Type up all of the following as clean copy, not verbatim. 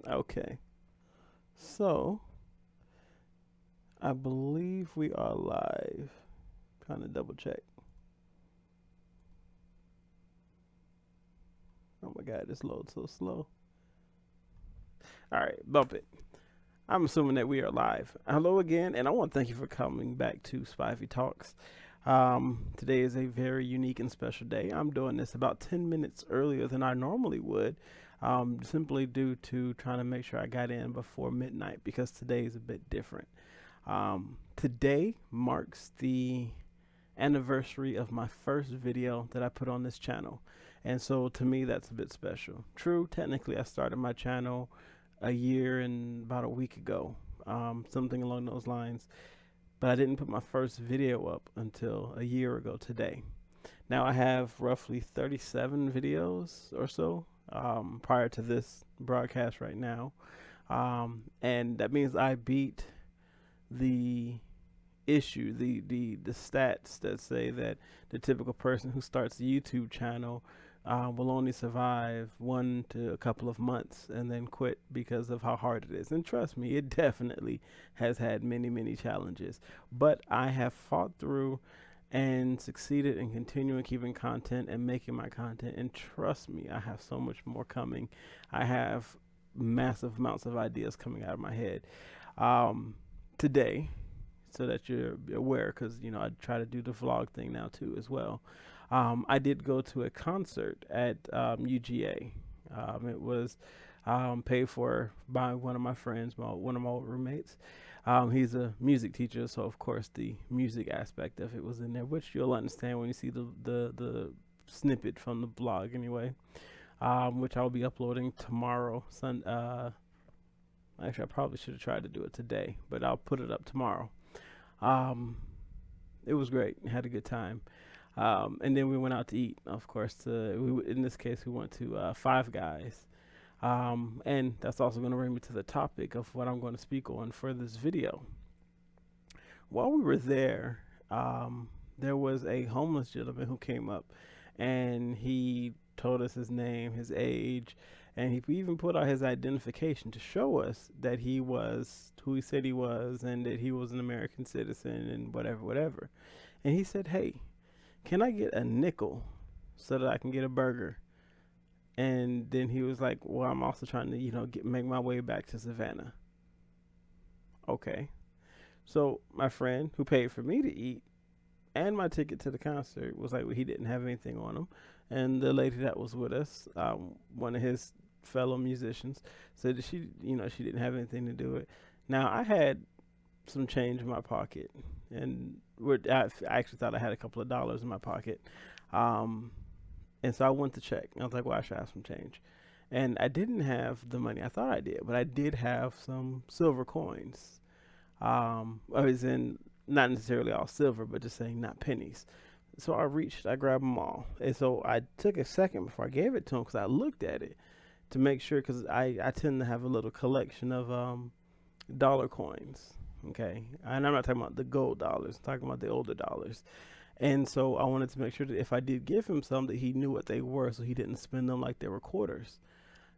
Okay. So, I believe we are live. Kind of double check. Oh my god, this loads so slow. All right, bump it. I'm assuming that we are live. Hello again, and I want to thank you for coming back to Spivey Talks. Today is a very unique and special day. I'm doing this about 10 minutes earlier than I normally would, simply due to trying to make sure I got in before midnight because today is a bit different. Today marks the anniversary of my first video that I put on this channel. And so to me, that's a bit special. True, technically, I started my channel a year and about a week ago, something along those lines. But I didn't put my first video up until a year ago today. Now I have roughly 37 videos or so prior to this broadcast right now. And that means I beat the the stats that say that the typical person who starts a YouTube channel will only survive 1 to a couple of months and then quit because of how hard it is. And trust me, it definitely has had many challenges. But I have fought through and succeeded in continuing keeping content and making my content. And trust me, I have so much more coming. I have massive amounts of ideas coming out of my head. Today, so that you're aware, because I try to do the vlog thing now too as well. I did go to a concert at UGA. It was paid for by one of my friends, one of my old roommates. He's a music teacher, so of course the music aspect of it was in there, which you'll understand when you see the snippet from the blog anyway. Which I'll be uploading tomorrow. Actually, I probably should have tried to do it today, but I'll put it up tomorrow. Um, it was great. Had a good time. And then we went out to eat. Of course, in this case, we went to Five Guys. And that's also going to bring me to the topic of what I'm going to speak on for this video. While we were there was a homeless gentleman who came up, and he told us his name, his age, and he even put out his identification to show us that he was who he said he was and that he was an American citizen and whatever. And he said, "Hey, can I get a nickel so that I can get a burger?" And then he was like, "Well, I'm also trying to, make my way back to Savannah." Okay. So my friend who paid for me to eat and my ticket to the concert was like, well, he didn't have anything on him. And the lady that was with us, one of his fellow musicians, said that she didn't have anything to do with it. Now I had some change in my pocket, and I actually thought I had a couple of dollars in my pocket, um, and so I went to check. I was like, well, I should have some change, and I didn't have the money I thought I did, but I did have some silver coins. I was in not necessarily all silver, but just saying not pennies. So I grabbed them all, and so I took a second before I gave it to him because I looked at it to make sure, because I tend to have a little collection of dollar coins. Okay, and I'm not talking about the gold dollars. I'm talking about the older dollars. And so I wanted to make sure that if I did give him some, that he knew what they were, so he didn't spend them like they were quarters.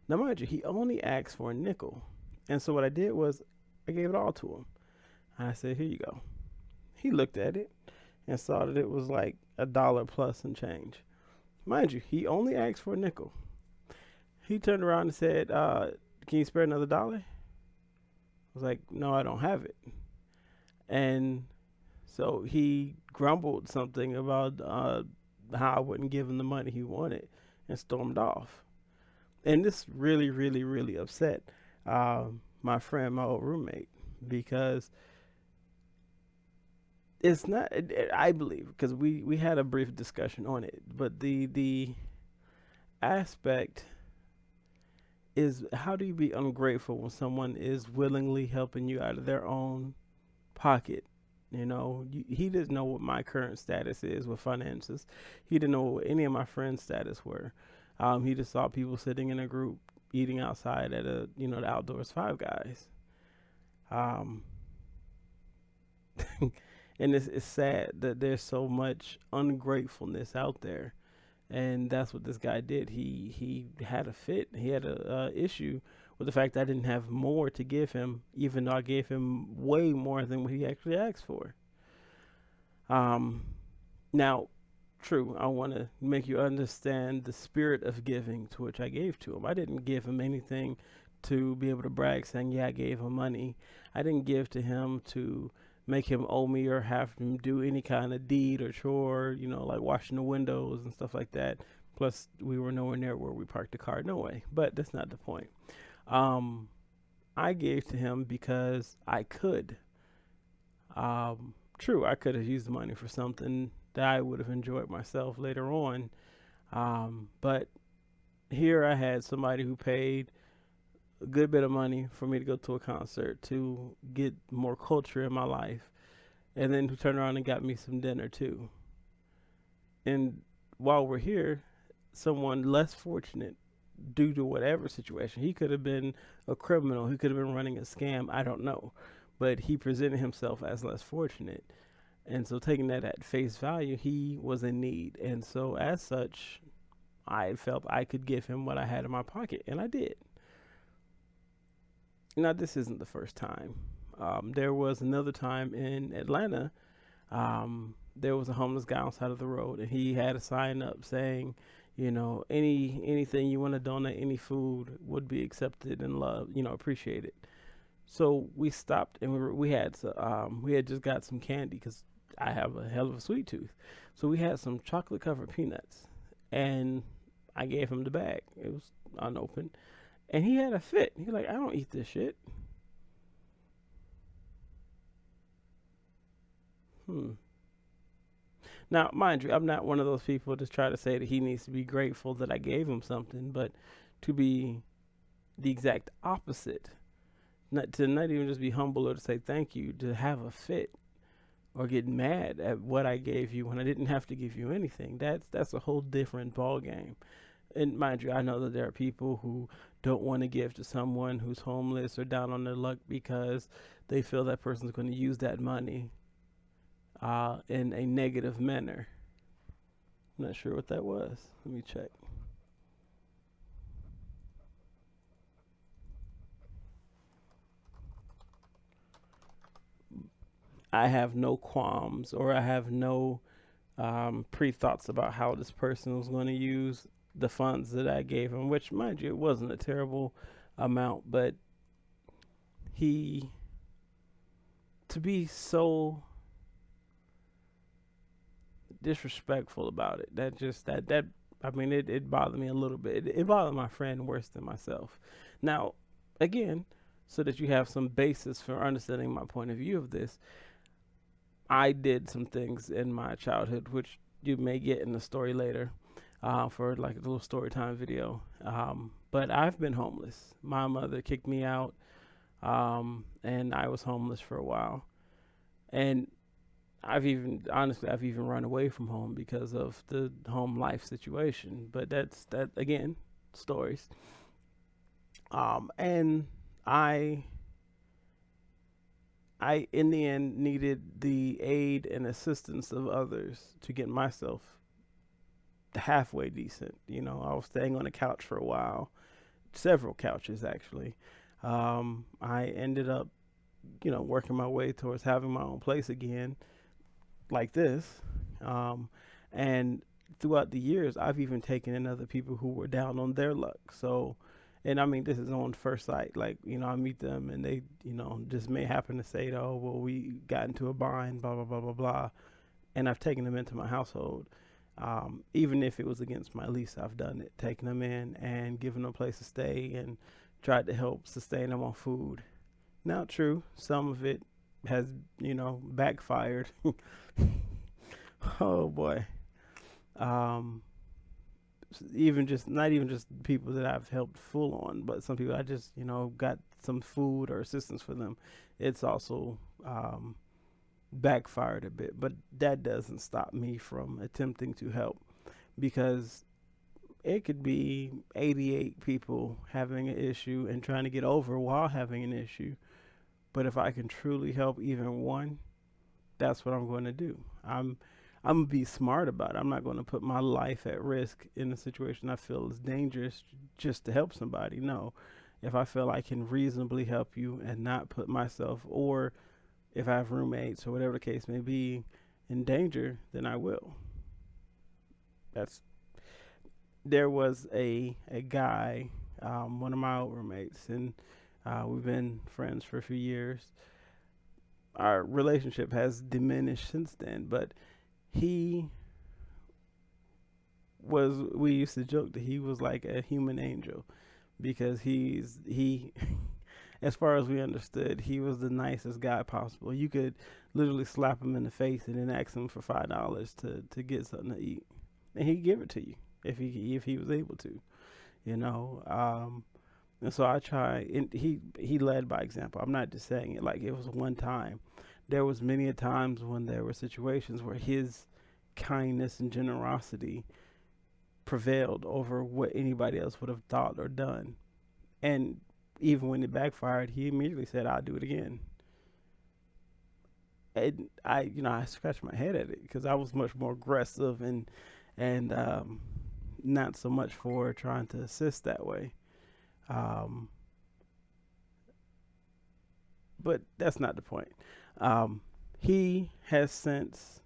Now, mind you, he only asked for a nickel, and so what I did was I gave it all to him. And I said, "Here you go." He looked at it and saw that it was like $1 plus and change. Mind you, he only asked for a nickel. He turned around and said, "Can you spare another dollar?" I was like, "No, I don't have it." And so he grumbled something about how I wouldn't give him the money he wanted and stormed off. And this really upset my friend, my old roommate, because it's not. I believe, because we had a brief discussion on it, but the aspect is, how do you be ungrateful when someone is willingly helping you out of their own pocket? He didn't know what my current status is with finances. He didn't know what any of my friends' status were. He just saw people sitting in a group eating outside at the outdoors Five Guys. Um, and it's sad that there's so much ungratefulness out there, and that's what this guy did. He had a fit. He had a issue with the fact that I didn't have more to give him, even though I gave him way more than what he actually asked for. Um, Now, true, I want to make you understand the spirit of giving to which I gave to him. I didn't give him anything to be able to brag, saying, yeah, I gave him money. I didn't give to him to make him owe me or have him do any kind of deed or chore, like washing the windows and stuff like that. Plus, we were nowhere near where we parked the car, no way. But that's not the point. Um, I gave to him because I could. True, I could have used the money for something that I would have enjoyed myself later on. But here I had somebody who paid a good bit of money for me to go to a concert to get more culture in my life, and then who turned around and got me some dinner too. And while we're here, someone less fortunate due to whatever situation, he could have been a criminal, he could have been running a scam, I don't know. But he presented himself as less fortunate. And so, taking that at face value, he was in need. And so, as such, I felt I could give him what I had in my pocket, and I did. Now, this isn't the first time. There was another time in Atlanta. There was a homeless guy on the side of the road, and he had a sign up saying, anything you want to donate, any food would be accepted and loved, appreciated. So we stopped, and we had just got some candy because I have a hell of a sweet tooth. So we had some chocolate covered peanuts, and I gave him the bag. It was unopened, and he had a fit. He was like, I don't eat this shit. Hmm. Now, mind you, I'm not one of those people to try to say that he needs to be grateful that I gave him something, but to be the exact opposite, not even just be humble or to say thank you, to have a fit or get mad at what I gave you when I didn't have to give you anything. That's a whole different ball game. And mind you, I know that there are people who don't want to give to someone who's homeless or down on their luck because they feel that person's going to use that money in a negative manner. I'm not sure what that was. Let me check. I have no qualms or I have no pre thoughts about how this person was going to use the funds that I gave him, which, mind you, it wasn't a terrible amount, but he, to be so disrespectful about it, I mean, it bothered me a little bit. It bothered my friend worse than myself. Now, again, so that you have some basis for understanding my point of view of this, I did some things in my childhood, which you may get in the story later, for like a little story time video. But I've been homeless. My mother kicked me out, and I was homeless for a while. And I've even run away from home because of the home life situation. But that again, stories. And I, in the end, needed the aid and assistance of others to get myself halfway decent. I was staying on a couch for a while, several couches actually. I ended up, working my way towards having my own place again, like this. And throughout the years, I've even taken in other people who were down on their luck. So, and I mean, this is on first sight. Like, I meet them and they, just may happen to say, oh, well, we got into a bind, blah, blah, blah, blah, blah. And I've taken them into my household. Even if it was against my lease, I've done it, taking them in and giving them a place to stay and tried to help sustain them on food. Now, true, some of it has, backfired. Oh boy. Um, Even just not even just people that I've helped full on, but some people I just got some food or assistance for them. It's also backfired a bit, but that doesn't stop me from attempting to help because it could be 88 people having an issue and trying to get over while having an issue. But if I can truly help even one, that's what I'm going to do. I'm gonna be smart about it. I'm not going to put my life at risk in a situation I feel is dangerous just to help somebody. No, If I feel I can reasonably help you and not put myself, or if I have roommates or whatever the case may be, in danger, then I will. That's There was a guy, one of my old roommates, and we've been friends for a few years. Our relationship has diminished since then, but he we used to joke that he was like a human angel because he as far as we understood, he was the nicest guy possible. You could literally slap him in the face and then ask him for $5 to get something to eat, and he'd give it to you if he was able to, you know. And so I try, and he led by example. I'm not just saying it like it was one time. There was many a times when there were situations where his kindness and generosity prevailed over what anybody else would have thought or done. And even when it backfired, he immediately said, "I'll do it again." And I scratched my head at it because I was much more aggressive and not so much for trying to assist that way. Um, but that's not the point. He has since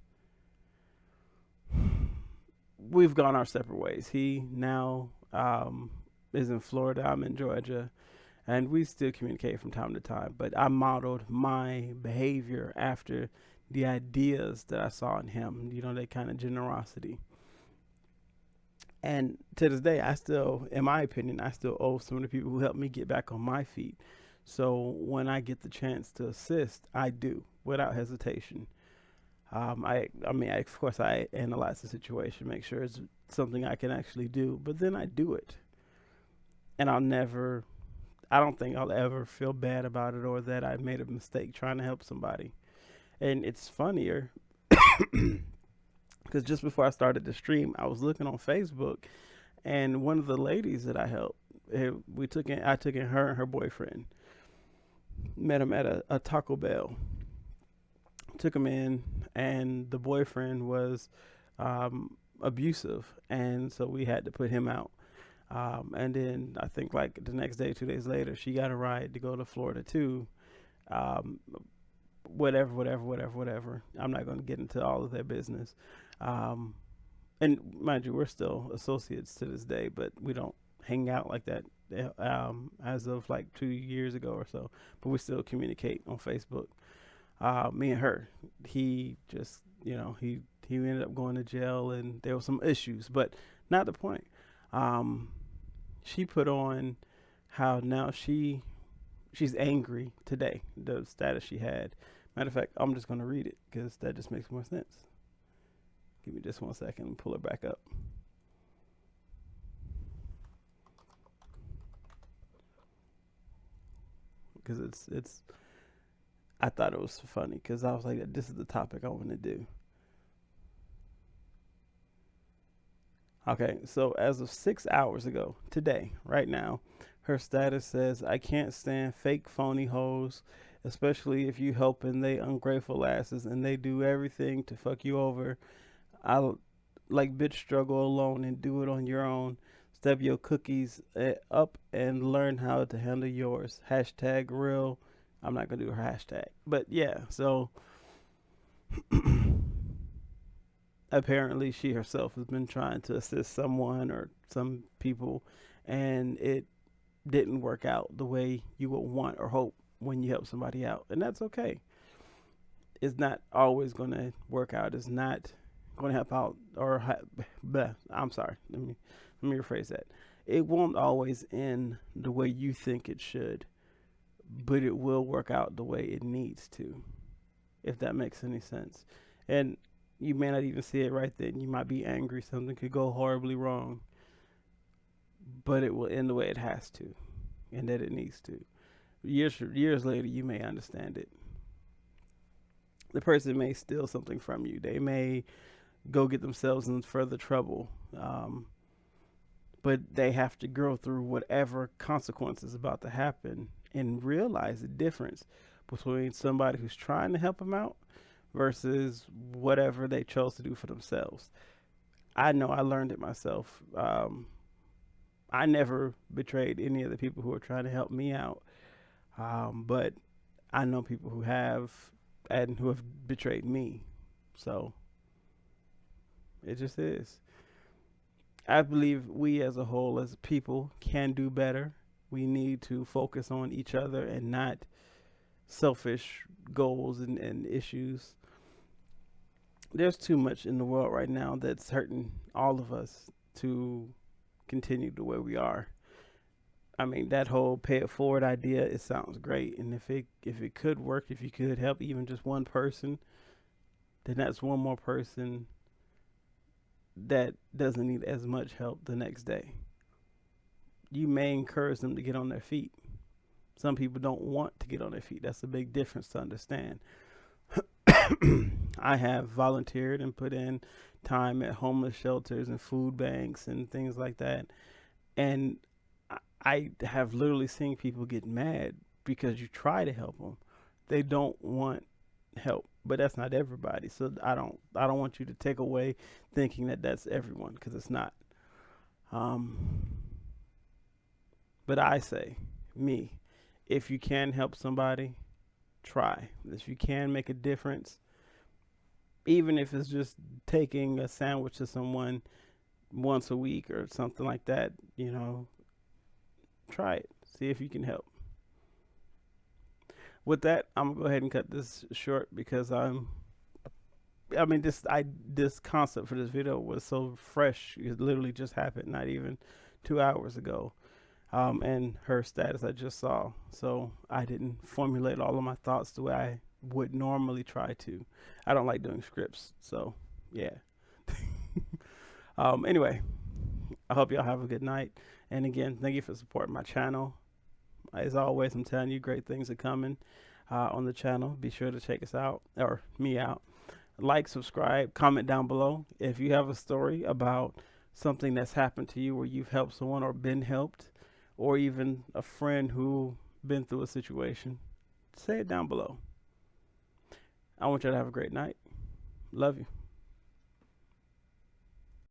we've gone our separate ways. He now is in Florida. I'm in Georgia, and we still communicate from time to time. But I modeled my behavior after the ideas that I saw in him. You know, that kind of generosity. And to this day, I still, in my opinion, I still owe some of the people who helped me get back on my feet. So when I get the chance to assist, I do without hesitation. I mean, of course, I analyze the situation, make sure it's something I can actually do, but then I do it, and I don't think I'll ever feel bad about it or that I made a mistake trying to help somebody. And it's funnier because just before I started the stream, I was looking on Facebook, and one of the ladies that I helped, I took in her and her boyfriend, met him at a Taco Bell, took him in, and the boyfriend was abusive, and so we had to put him out. And then I think like the next day, 2 days later, she got a ride to go to Florida too. Um, whatever. I'm not going to get into all of their business. Um, and mind you, we're still associates to this day, but we don't hang out like that as of like 2 years ago or so. But we still communicate on Facebook. Me and her, he just, he ended up going to jail, and there were some issues, but not the point. Um, she put on how now she's angry today. The status she had. Matter of fact, I'm just gonna read it because that just makes more sense. Give me just 1 second and pull it back up because it's. I thought it was funny because I was like, this is the topic I want to do. Okay, so as of 6 hours ago, today, right now, her status says, "I can't stand fake phony hoes, especially if you helping they ungrateful asses and they do everything to fuck you over. I like bitch struggle alone and do it on your own. Step your cookies up and learn how to handle yours. Hashtag real." I'm not gonna do her hashtag, but yeah. So apparently she herself has been trying to assist someone or some people, and it didn't work out the way you would want or hope when you help somebody out, and that's okay. It's not always going to work out. It's not going to help out I'm sorry. Let me rephrase that. It won't always end the way you think it should, but it will work out the way it needs to, if that makes any sense. And you may not even see it right then. You might be angry. Something could go horribly wrong, but it will end the way it has to, and that it needs to. Years later, you may understand it. The person may steal something from you. They may go get themselves in further trouble, but they have to grow through whatever consequences about to happen and realize the difference between somebody who's trying to help them out versus whatever they chose to do for themselves. I know I learned it myself. I never betrayed any of the people who are trying to help me out. But I know people who have and who have betrayed me. So it just is. I believe we as a whole, as people, can do better. We need to focus on each other and not selfish goals and issues. There's too much in the world right now that's hurting all of us to continue the way we are. I mean, that whole pay it forward idea, it sounds great. And if it could work, if you could help even just one person, then that's one more person that doesn't need as much help the next day. You may encourage them to get on their feet. Some people don't want to get on their feet. That's a big difference to understand. I have volunteered and put in time at homeless shelters and food banks and things like that. And I have literally seen people get mad because you try to help them. They don't want help, but that's not everybody. So I don't want you to take away thinking that that's everyone, because it's not. Um, but I say, me, if you can help somebody, try. If you can make a difference, even if it's just taking a sandwich to someone once a week or something like that, try it. See if you can help. With that, I'm gonna go ahead and cut this short because this concept for this video was so fresh. It literally just happened, not even 2 hours ago. And her status I just saw. So I didn't formulate all of my thoughts the way I would normally try to. I don't like doing scripts, so yeah. Anyway, I hope y'all have a good night. And again, thank you for supporting my channel. As always, I'm telling you, great things are coming on the channel. Be sure to check us out, or me out. Like, subscribe, comment down below. If you have a story about something that's happened to you where you've helped someone or been helped, or even a friend who been through a situation, say it down below. I want you to have a great night. Love you.